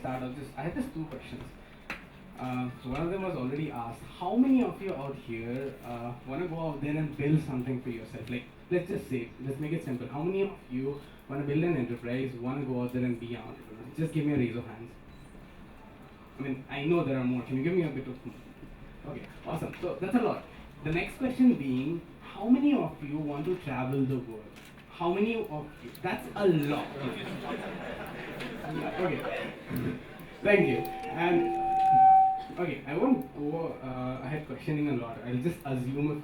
start, I have just two questions. So one of them was already asked. How many of you out here want to go out there and build something for yourself? Like, let's just say, let's make it simple. How many of you want to build an enterprise, want to go out there and be an entrepreneur? Just give me a raise of hands. I mean, I know there are more. Can you give me a bit of... Okay, awesome. So that's a lot. The next question being, how many of you want to travel the world? How many of you? That's a lot. Okay. Thank you. And okay, I won't go ahead questioning a lot. I'll just assume a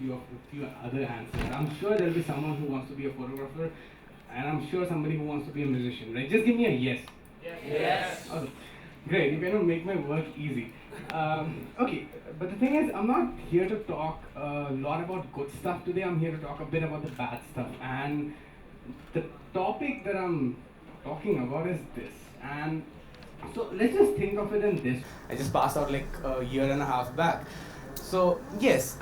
few other answers. I'm sure there'll be someone who wants to be a photographer, and I'm sure somebody who wants to be a musician, right? Just give me a yes. Yes. Awesome. Great, you kind of make my work easy. Okay, but the thing is, I'm not here to talk a lot about good stuff today. I'm here to talk a bit about the bad stuff. And the topic that I'm talking about is this. And so let's just think of it in this. I just passed out like a year and a half back. So yes,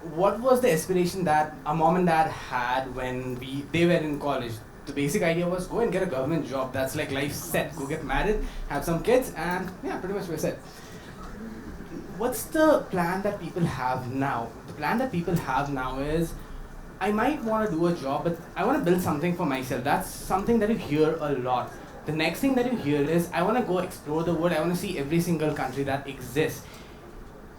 what was the aspiration that our mom and dad had when they were in college? The basic idea was go and get a government job. That's like life set. Go get married, have some kids, and yeah, pretty much we're set. What's the plan that people have now? The plan that people have now is, I might want to do a job, but I want to build something for myself. That's something that you hear a lot. The next thing that you hear is, I want to go explore the world. I want to see every single country that exists.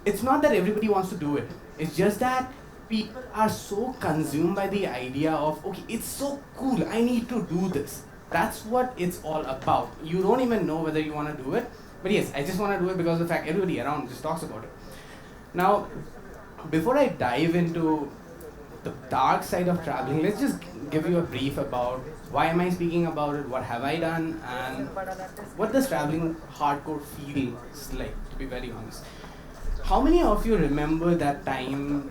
It's not that everybody wants to do it. It's just that people are so consumed by the idea of, okay, it's so cool, I need to do this. That's what it's all about. You don't even know whether you want to do it. But yes, I just want to do it because of the fact everybody around just talks about it. Now, before I dive into the dark side of traveling, let's just give you a brief about why am I speaking about it, what have I done, and what does traveling hardcore feels like, to be very honest. How many of you remember that time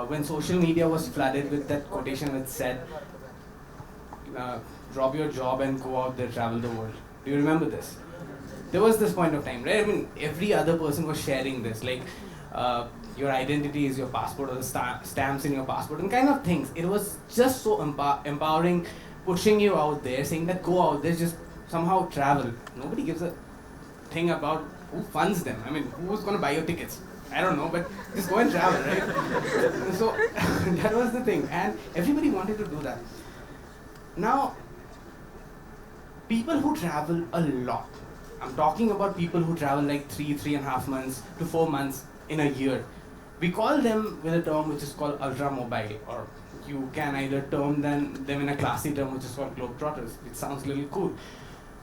when social media was flooded with that quotation which said, drop your job and go out there, travel the world? Do you remember this? There was this point of time, right? I mean, every other person was sharing this, like your identity is your passport, or the stamps in your passport, and kind of things. It was just so empowering, pushing you out there, saying that go out there, just somehow travel. Nobody gives a thing about who funds them. I mean, who's going to buy your tickets? I don't know, but just go and travel, right? So that was the thing, and everybody wanted to do that. Now, people who travel a lot, I'm talking about people who travel like 3.5 months to 4 months in a year. We call them with a term which is called ultra mobile, or you can either term them in a classy term which is called globetrotters, which sounds a little cool.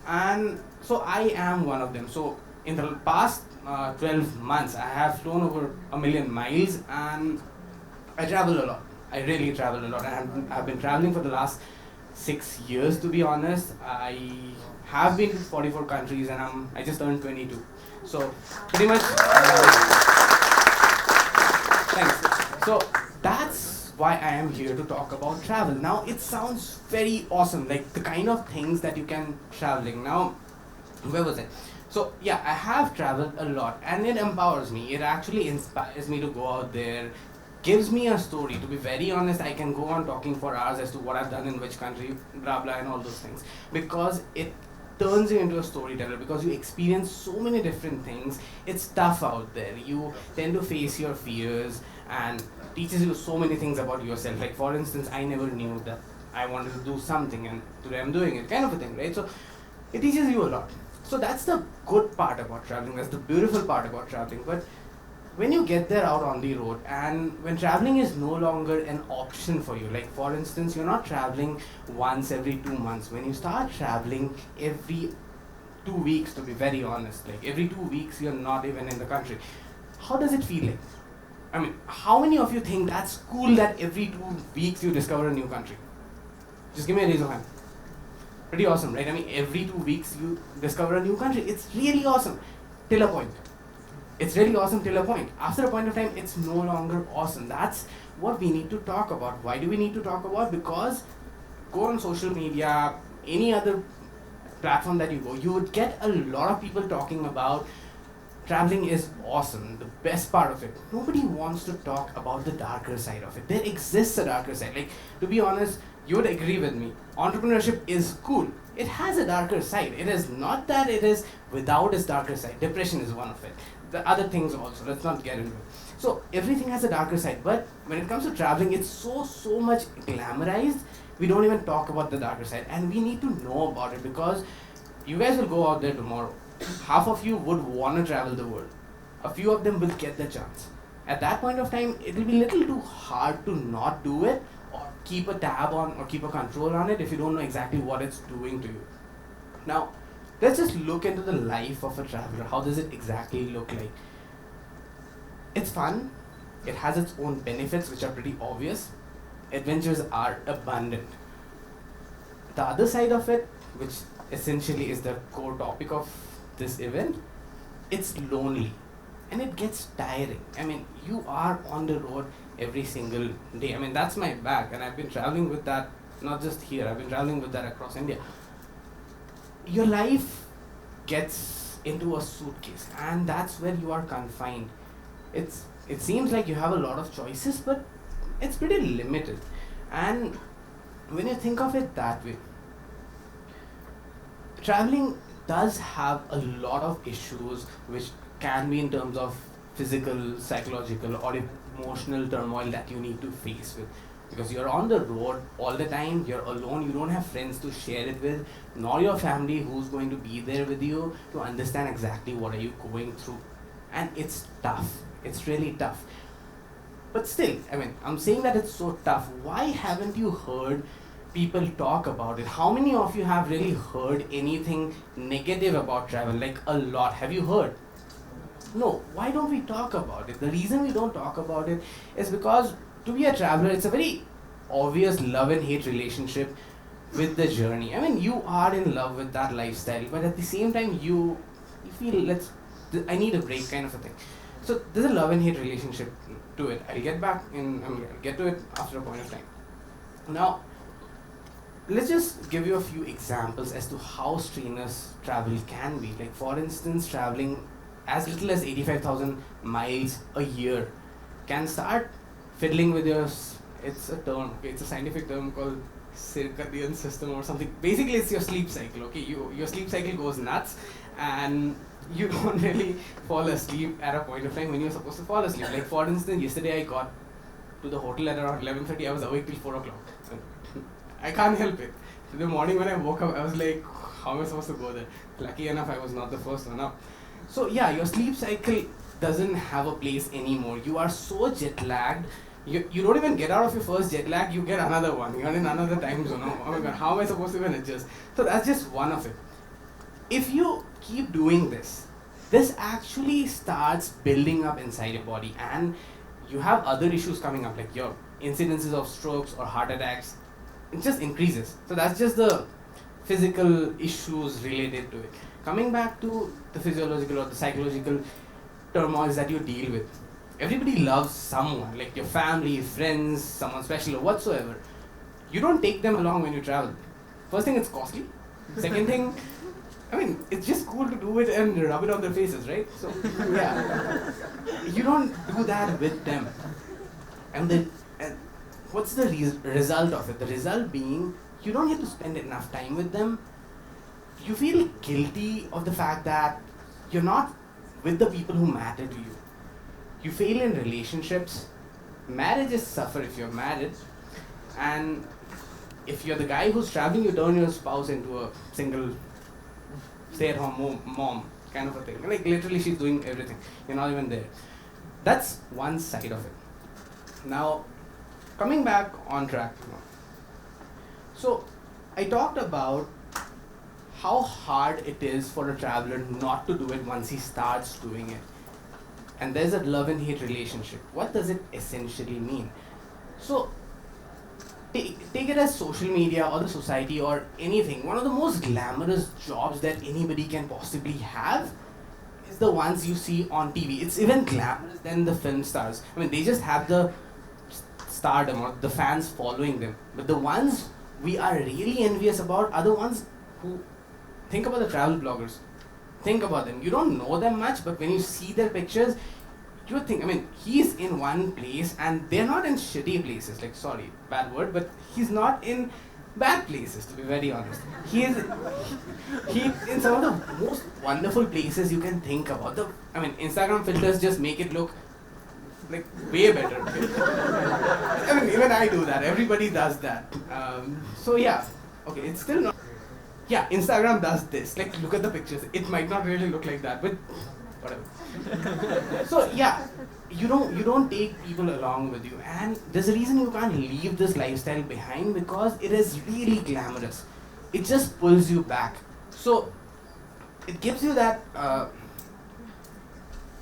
And so I am one of them. So in the past 12 months, I have flown over 1 million miles, and I travel a lot. I really travel a lot. I've been traveling for the last 6 years, to be honest. I have been to 44 countries, and I just turned 22. So pretty much, thanks. So that's why I am here to talk about travel. Now it sounds very awesome, like the kind of things that you can traveling. Now, where was it? So yeah, I have traveled a lot, and it empowers me. It actually inspires me to go out there, gives me a story. To be very honest, I can go on talking for hours as to what I've done in which country, blah blah, and all those things, because it turns you into a storyteller, because you experience so many different things. It's tough out there. You tend to face your fears, and teaches you so many things about yourself. Like for instance, I never knew that I wanted to do something, and today I'm doing it, kind of a thing, right? So it teaches you a lot. So that's the good part about traveling. That's the beautiful part about traveling. But when you get there out on the road, and when traveling is no longer an option for you, like for instance, you're not traveling once every 2 months. When you start traveling every 2 weeks, to be very honest, like every 2 weeks you're not even in the country, how does it feel like? I mean, how many of you think that's cool that every 2 weeks you discover a new country? Just give me a raise of hand. Pretty awesome, right? I mean, every 2 weeks you discover a new country. It's really awesome, till a point. It's really awesome till a point. After a point of time, it's no longer awesome. That's what we need to talk about. Why do we need to talk about? Because go on social media, any other platform that you go, you would get a lot of people talking about traveling is awesome, the best part of it. Nobody wants to talk about the darker side of it. There exists a darker side. Like, to be honest, you would agree with me. Entrepreneurship is cool. it has a darker side. It is not that it is without its darker side. Depression is one of it. The other things also, let's not get into it. So everything has a darker side, but when it comes to traveling, it's so much glamorized, we don't even talk about the darker side. And we need to know about it, because you guys will go out there tomorrow. Half of you would want to travel the world. A few of them will get the chance. At that point of time, it will be a little too hard to not do it, or keep a tab on, or keep a control on it if you don't know exactly what it's doing to you. Now, let's just look into the life of a traveler. How does it exactly look like? It's fun. It has its own benefits, which are pretty obvious. Adventures are abundant. The other side of it, which essentially is the core topic of this event, it's lonely. And it gets tiring. I mean, you are on the road every single day. I mean, that's my bag, and I've been traveling with that, not just here, I've been traveling with that across India. Your life gets into a suitcase, and that's where you are confined. It seems like you have a lot of choices, but it's pretty limited. And when you think of it that way, traveling does have a lot of issues, which can be in terms of physical, psychological, or emotional turmoil that you need to face with. Because you're on the road all the time, you're alone, you don't have friends to share it with, nor your family who's going to be there with you to understand exactly what are you going through. And it's tough. It's really tough. But still, I mean, I'm saying that it's so tough. Why haven't you heard people talk about it? How many of you have really heard anything negative about travel? Like a lot. Have you heard? No. Why don't we talk about it? The reason we don't talk about it is because to be a traveler, it's a very obvious love and hate relationship with the journey. I mean, you are in love with that lifestyle, but at the same time, you feel I need a break kind of a thing. So there's a love and hate relationship to it. I'll get to it after a point of time. Now, let's just give you a few examples as to how strenuous travel can be. Like, for instance, traveling as little as 85,000 miles a year can start fiddling with your, it's a term, okay, it's a scientific term called circadian system or something. Basically, it's your sleep cycle, okay? Your sleep cycle goes nuts, and you don't really fall asleep at a point of time when you're supposed to fall asleep. Like, for instance, yesterday I got to the hotel at around 11:30, I was awake till 4 o'clock. I can't help it. In the morning when I woke up, I was like, how am I supposed to go there? Lucky enough, I was not the first one up. So yeah, your sleep cycle doesn't have a place anymore. You are so jet lagged. You don't even get out of your first jet lag, you get another one. You're in another time zone. Oh my god, how am I supposed to even adjust? So that's just one of it. If you keep doing this actually starts building up inside your body, and you have other issues coming up, like your incidences of strokes or heart attacks. It just increases. So that's just the physical issues related to it. Coming back to the physiological or the psychological turmoils that you deal with. Everybody loves someone, like your family, friends, someone special or whatsoever. You don't take them along when you travel. First thing, it's costly. Second thing, I mean, it's just cool to do it and rub it on their faces, right? So, yeah. You don't do that with them. And what's the result of it? The result being, you don't get to spend enough time with them. You feel guilty of the fact that you're not with the people who matter to you. You fail in relationships. Marriages suffer if you're married. And if you're the guy who's traveling, you turn your spouse into a single stay-at-home mom kind of a thing. Like, literally, she's doing everything. You're not even there. That's one side of it. Now, coming back on track. So, I talked about how hard it is for a traveler not to do it once he starts doing it. And there's a love and hate relationship. What does it essentially mean? So, take it as social media or the society or anything. One of the most glamorous jobs that anybody can possibly have is the ones you see on TV. It's even glamorous than the film stars. I mean, they just have the stardom or the fans following them. But the ones we are really envious about are the ones who, think about the travel bloggers. Think about them. You don't know them much, but when you see their pictures, you think, I mean, he's in one place and they're not in shitty places. Like, sorry, bad word, but he's not in bad places, to be very honest. He in some of the most wonderful places you can think about. Instagram filters just make it look like way better. Even I do that. Everybody does that. So yeah, okay, it's still not. Yeah, Instagram does this. Like, look at the pictures. It might not really look like that, but whatever. So yeah, you don't take people along with you, and there's a reason you can't leave this lifestyle behind, because it is really glamorous. It just pulls you back. So it gives you that.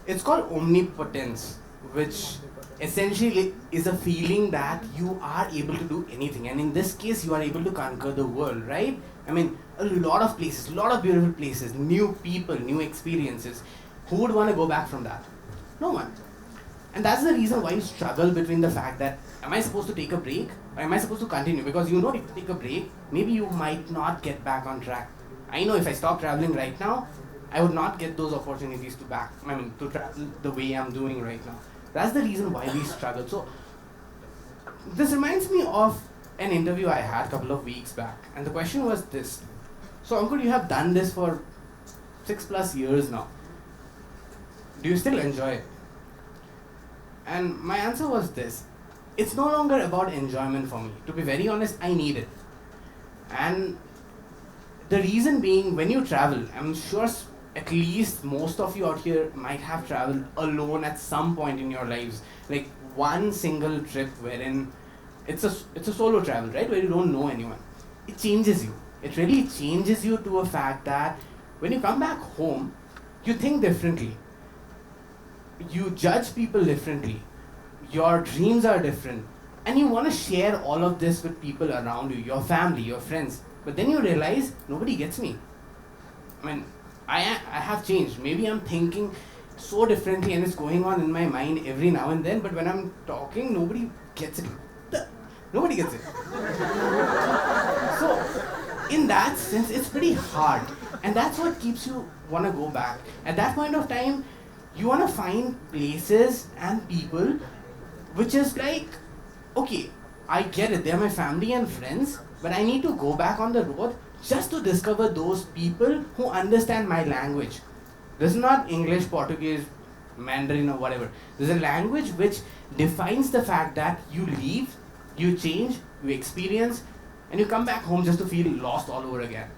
It's called omnipotence, which essentially is a feeling that you are able to do anything, and in this case you are able to conquer the world, right? A lot of places, a lot of beautiful places, new people, new experiences. Who would want to go back from that? No one. And that's the reason why you struggle between the fact that, am I supposed to take a break or am I supposed to continue? Because if you take a break, maybe you might not get back on track. I know if I stop traveling right now, I would not get those opportunities to travel the way I'm doing right now. That's the reason why we struggle. So this reminds me of an interview I had a couple of weeks back, and the question was this: so Ankur, you have done this for 6+ years now. Do you still enjoy it? And my answer was this: it's no longer about enjoyment for me. To be very honest, I need it. And the reason being, when you travel, I'm sure at least most of you out here might have traveled alone at some point in your lives. Like one single trip wherein it's a solo travel, right? Where you don't know anyone. It changes you. It really changes you to a fact that when you come back home, you think differently. You judge people differently. Your dreams are different. And you want to share all of this with people around you, your family, your friends. But then you realize, nobody gets me. I have changed. Maybe I'm thinking so differently and it's going on in my mind every now and then, but when I'm talking, nobody gets it. Nobody gets it. So, in that sense, it's pretty hard. And that's what keeps you want to go back. At that point of time, you want to find places and people which is like, okay, I get it, they're my family and friends, but I need to go back on the road just to discover those people who understand my language. This is not English, Portuguese, Mandarin or whatever. This is a language which defines the fact that you leave, you change, you experience, and you come back home just to feel lost all over again.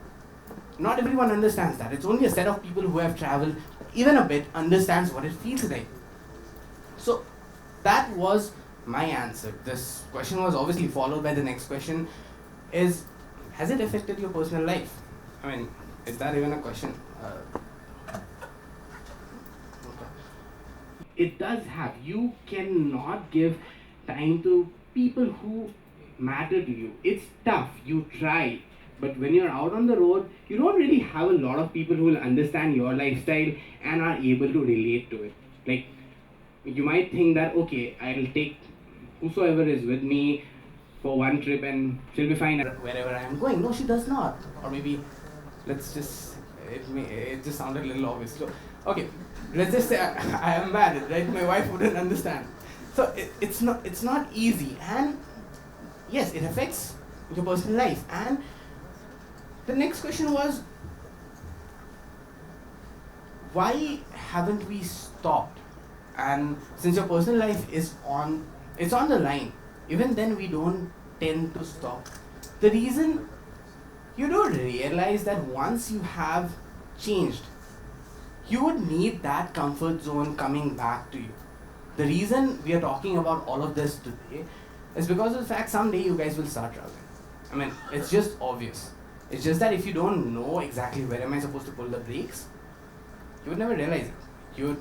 Not everyone understands that. It's only a set of people who have traveled even a bit understands what it feels like. So that was my answer. This question was obviously followed by the next question is, has it affected your personal life? Is that even a question? It does have. You cannot give time to people who matter to you. It's tough. You try. But when you're out on the road, you don't really have a lot of people who will understand your lifestyle and are able to relate to it. Like, you might think that, okay, I'll take whosoever is with me for one trip and she'll be fine wherever I am going. No, she does not. Or maybe, it just sounded a little obvious. So, okay, let's just say I am married, right? My wife wouldn't understand. So it's not easy. And yes, it affects your personal life. And the next question was, why haven't we stopped? And since your personal life is on the line, even then we don't tend to stop. The reason, you don't realize that once you have changed, you would need that comfort zone coming back to you. The reason we are talking about all of this today is because of the fact someday you guys will start traveling. It's just obvious. It's just that if you don't know exactly where am I supposed to pull the brakes, you would never realize it. You would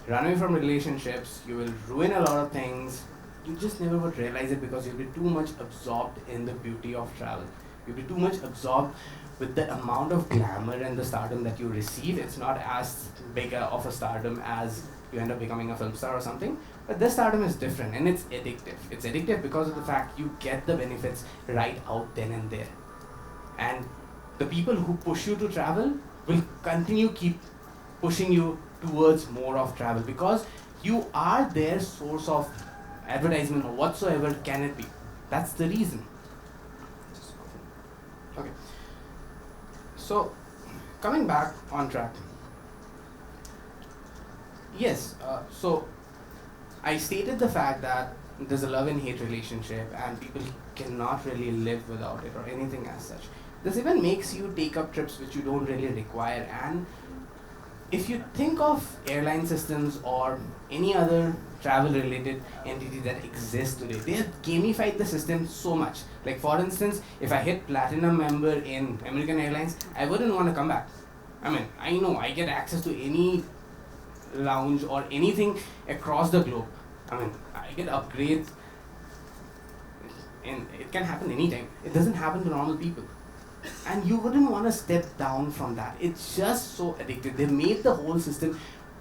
run away from relationships, you will ruin a lot of things, you just never would realize it because you'll be too much absorbed in the beauty of travel. You'll be too much absorbed with the amount of glamour and the stardom that you receive. It's not as big of a stardom as you end up becoming a film star or something, but this stardom is different and it's addictive. It's addictive because of the fact you get the benefits right out then and there. And the people who push you to travel will continue keep pushing you towards more of travel because you are their source of advertisement or whatsoever can it be. That's the reason. Okay. So, coming back on track. Yes, so I stated the fact that there's a love and hate relationship and people cannot really live without it or anything as such. This even makes you take up trips which you don't really require, and if you think of airline systems or any other travel related entity that exists today, they have gamified the system so much. Like for instance, if I hit platinum member in American Airlines, I wouldn't want to come back. I mean, I know I get access to any lounge or anything across the globe. I mean, I get upgrades and it can happen anytime. It doesn't happen to normal people. And you wouldn't want to step down from that. It's just so addictive. They made the whole system,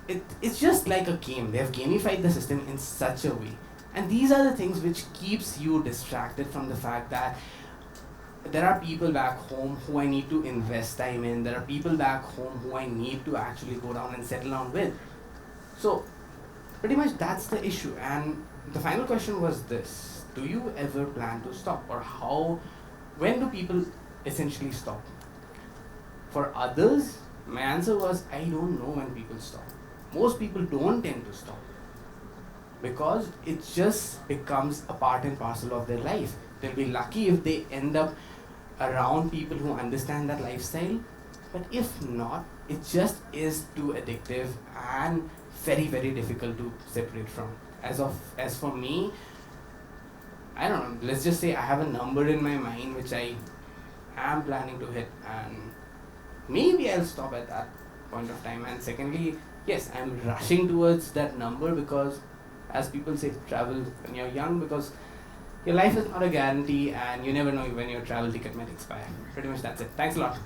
it's just like a game. They have gamified the system in such a way. And these are the things which keeps you distracted from the fact that there are people back home who I need to invest time in. There are people back home who I need to actually go down and settle down with. So pretty much that's the issue. And the final question was this: do you ever plan to stop? Or when do people essentially stop? For others, my answer was, I don't know when people stop. Most people don't tend to stop because it just becomes a part and parcel of their life. They'll be lucky if they end up around people who understand that lifestyle, but if not, it just is too addictive and very, very difficult to separate from. As for me, I don't know, let's just say I have a number in my mind which I am planning to hit, and maybe I'll stop at that point of time. And secondly, yes, I'm rushing towards that number because, as people say, travel when you're young, because your life is not a guarantee and you never know when your travel ticket might expire. Pretty much that's it. Thanks a lot.